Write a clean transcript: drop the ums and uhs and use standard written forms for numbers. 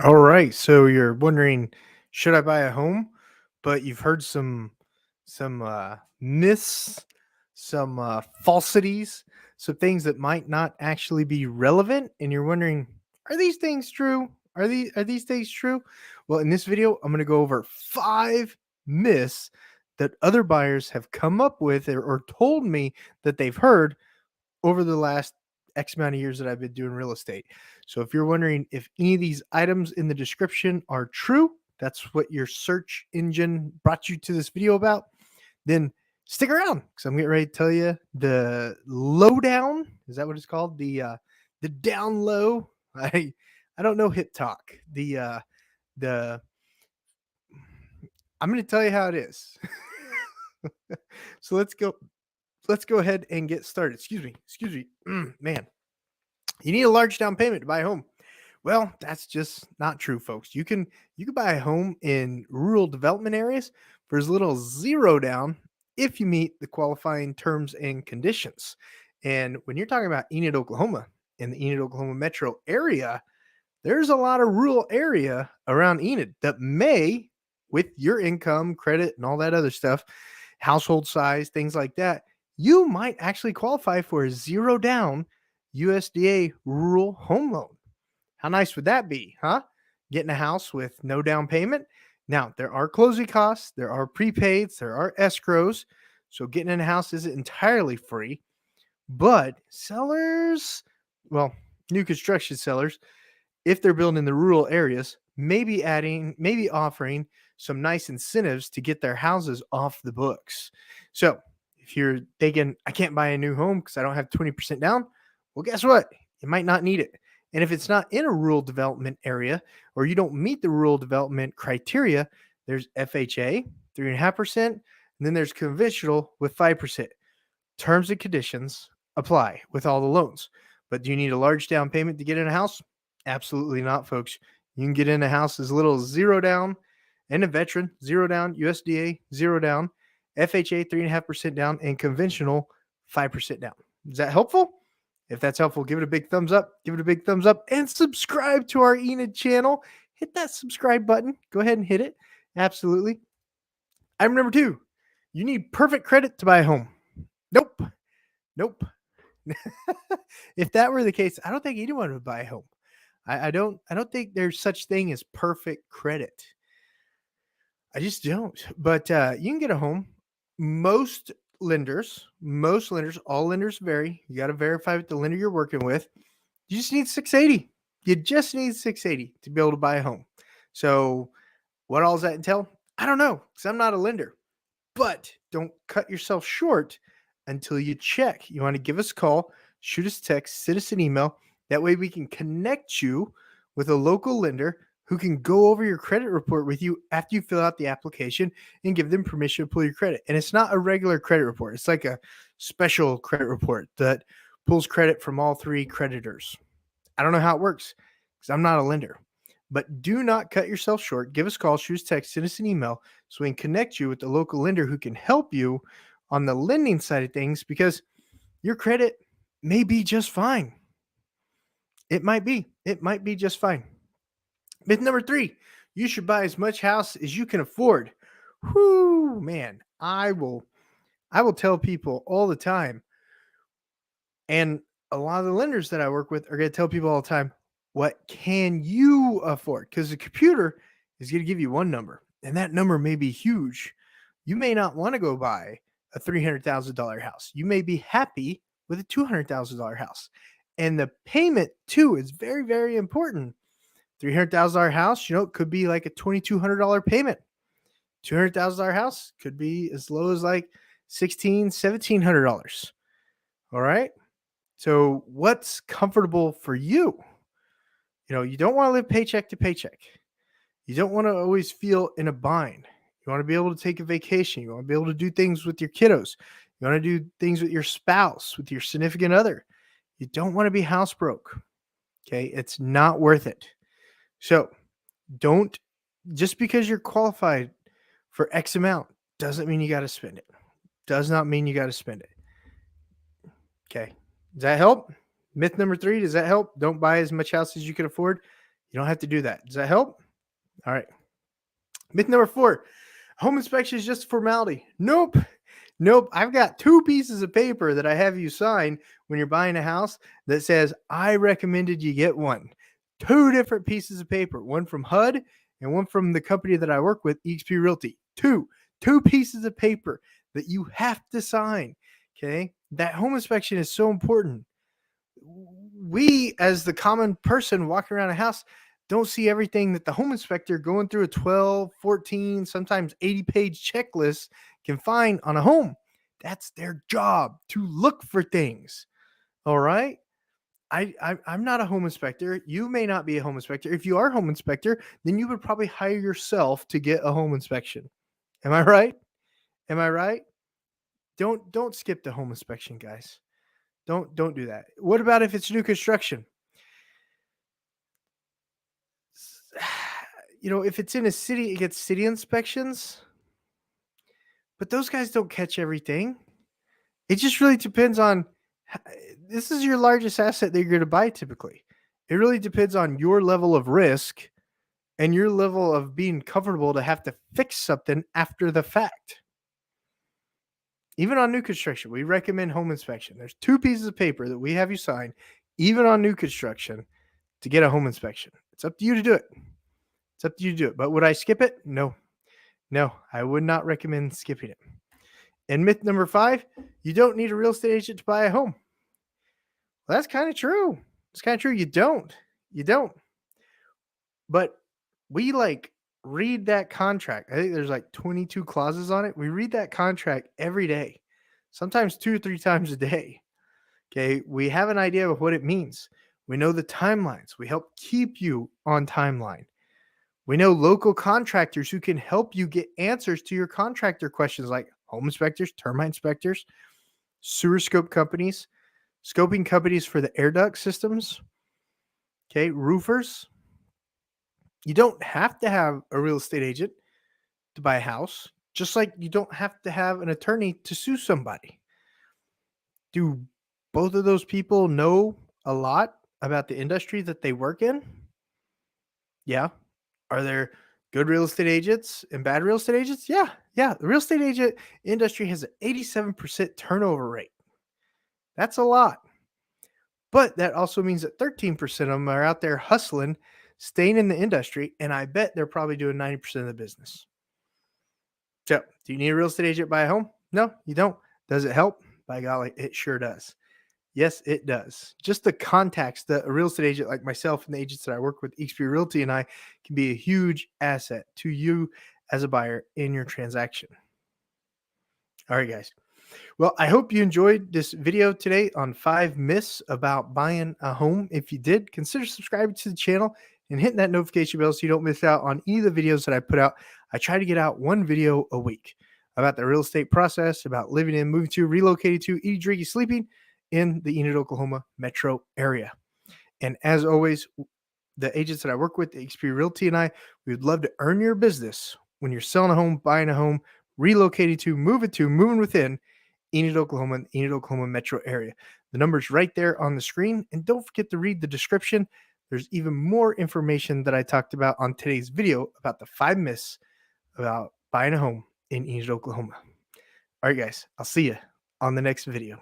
All right. So you're wondering, should I buy a home? But you've heard some myths, some falsities, some things that might not actually be relevant, and you're wondering, are these things true? Are these things true? Well, in this video, I'm going to go over 5 myths that other buyers have come up with or told me that they've heard over the last X amount of years that I've been doing real estate. So if you're wondering if any of these items in the description are true, that's what your search engine brought you to this video about, then stick around because I'm getting ready to tell you the lowdown. Is that what it's called? The down low. I don't know hip talk. The I'm going to tell you how it is. So let's go ahead and get started. Excuse me. Man, you need a large down payment to buy a home. Well, that's just not true, folks. You can buy a home in rural development areas for as little as zero down if you meet the qualifying terms and conditions. And when you're talking about Enid, Oklahoma, in the Enid, Oklahoma metro area, there's a lot of rural area around Enid that may, with your income, credit, and all that other stuff, household size, things like that, you might actually qualify for a zero down USDA rural home loan. How nice would that be, huh? Getting a house with no down payment. Now, there are closing costs, there are prepaids, there are escrows. So getting in a house isn't entirely free, but sellers, well, new construction sellers, if they're building in the rural areas, maybe offering some nice incentives to get their houses off the books. So if you're thinking, I can't buy a new home because I don't have 20% down, well, guess what? You might not need it. And if it's not in a rural development area or you don't meet the rural development criteria, there's FHA, 3.5%, and then there's conventional with 5%. Terms and conditions apply with all the loans. But do you need a large down payment to get in a house? Absolutely not, folks. You can get in a house as little as zero down, and a veteran, zero down, USDA, zero down, FHA, 3.5% down, and conventional, 5% down. Is that helpful? If that's helpful, give it a big thumbs up. Give it a big thumbs up and subscribe to our Enid channel. Hit that subscribe button. Go ahead and hit it. Absolutely. Item number 2, you need perfect credit to buy a home. Nope. Nope. If that were the case, I don't think anyone would buy a home. I don't think there's such thing as perfect credit. I just don't. But you can get a home. Most lenders, all lenders vary. You got to verify with the lender you're working with. You just need 680. You just need 680 to be able to buy a home. So what all does that entail? I don't know because I'm not a lender. But don't cut yourself short until you check. You want to give us a call, shoot us a text, send us an email. That way we can connect you with a local lender who can go over your credit report with you after you fill out the application and give them permission to pull your credit. And it's not a regular credit report. It's like a special credit report that pulls credit from all 3 creditors. I don't know how it works because I'm not a lender. But do not cut yourself short. Give us a call, shoot us a text, send us an email so we can connect you with the local lender who can help you on the lending side of things because your credit may be just fine. It might be. It might be just fine. Myth number 3, you should buy as much house as you can afford. Whoo, man, I will tell people all the time, and a lot of the lenders that I work with are going to tell people all the time, what can you afford? Because the computer is going to give you one number, and that number may be huge. You may not want to go buy a $300,000 house. You may be happy with a $200,000 house. And the payment, too, is very, very important. $300,000 house, it could be like a $2,200 payment. $200,000 house could be as low as like $1,600, $1,700. All right. So what's comfortable for you? You don't want to live paycheck to paycheck. You don't want to always feel in a bind. You want to be able to take a vacation. You want to be able to do things with your kiddos. You want to do things with your spouse, with your significant other. You don't want to be house broke. Okay. It's not worth it. So don't, just because you're qualified for X amount doesn't mean you got to spend it. Does not mean you got to spend it. Okay. Does that help? Myth number 3, does that help? Don't buy as much house as you can afford. You don't have to do that. Does that help? All right. Myth number 4. Home inspection is just a formality. Nope. Nope. I've got 2 pieces of paper that I have you sign when you're buying a house that says, I recommended you get one. 2 different pieces of paper, one from HUD and one from the company that I work with, EXP Realty. Two pieces of paper that you have to sign. Okay. That home inspection is so important. We, as the common person walking around a house, don't see everything that the home inspector going through a 12, 14, sometimes 80-page checklist can find on a home. That's their job, to look for things. All right. I'm not a home inspector. You may not be a home inspector. If you are a home inspector, then you would probably hire yourself to get a home inspection. Am I right? Am I right? Don't skip the home inspection, guys. Don't do that. What about if it's new construction? If it's in a city, it gets city inspections, but those guys don't catch everything. It just really depends on this is your largest asset that you're going to buy typically. It really depends on your level of risk and your level of being comfortable to have to fix something after the fact. Even on new construction, we recommend home inspection. There's 2 pieces of paper that we have you sign, even on new construction, to get a home inspection. It's up to you to do it. It's up to you to do it. But would I skip it? No. No, I would not recommend skipping it. And myth number 5, you don't need a real estate agent to buy a home. Well, that's kind of true. It's kind of true. You don't. You don't. But we read that contract. I think there's 22 clauses on it. We read that contract every day, sometimes 2 or 3 times a day. Okay. We have an idea of what it means. We know the timelines. We help keep you on timeline. We know local contractors who can help you get answers to your contractor questions like home inspectors, termite inspectors, sewer scope companies, scoping companies for the air duct systems, okay, roofers. You don't have to have a real estate agent to buy a house, just like you don't have to have an attorney to sue somebody. Do both of those people know a lot about the industry that they work in? Yeah. Are there good real estate agents and bad real estate agents? Yeah. Yeah. The real estate agent industry has an 87% turnover rate. That's a lot. But that also means that 13% of them are out there hustling, staying in the industry, and I bet they're probably doing 90% of the business. So, do you need a real estate agent to buy a home? No, you don't. Does it help? By golly, it sure does. Yes, it does. Just the contacts that a real estate agent like myself and the agents that I work with, EXP Realty and I, can be a huge asset to you as a buyer in your transaction. All right, guys. Well, I hope you enjoyed this video today on 5 myths about buying a home. If you did, consider subscribing to the channel and hitting that notification bell so you don't miss out on any of the videos that I put out. I try to get out 1 video a week about the real estate process, about living in, moving to, relocating to, eating, drinking, sleeping in the Enid, Oklahoma metro area. And as always, the agents that I work with, the XP Realty and I, we would love to earn your business when you're selling a home, buying a home, relocating to, moving within Enid, Oklahoma, and Enid, Oklahoma metro area. The number's right there on the screen. And don't forget to read the description. There's even more information that I talked about on today's video about the 5 myths about buying a home in Enid, Oklahoma. All right, guys, I'll see you on the next video.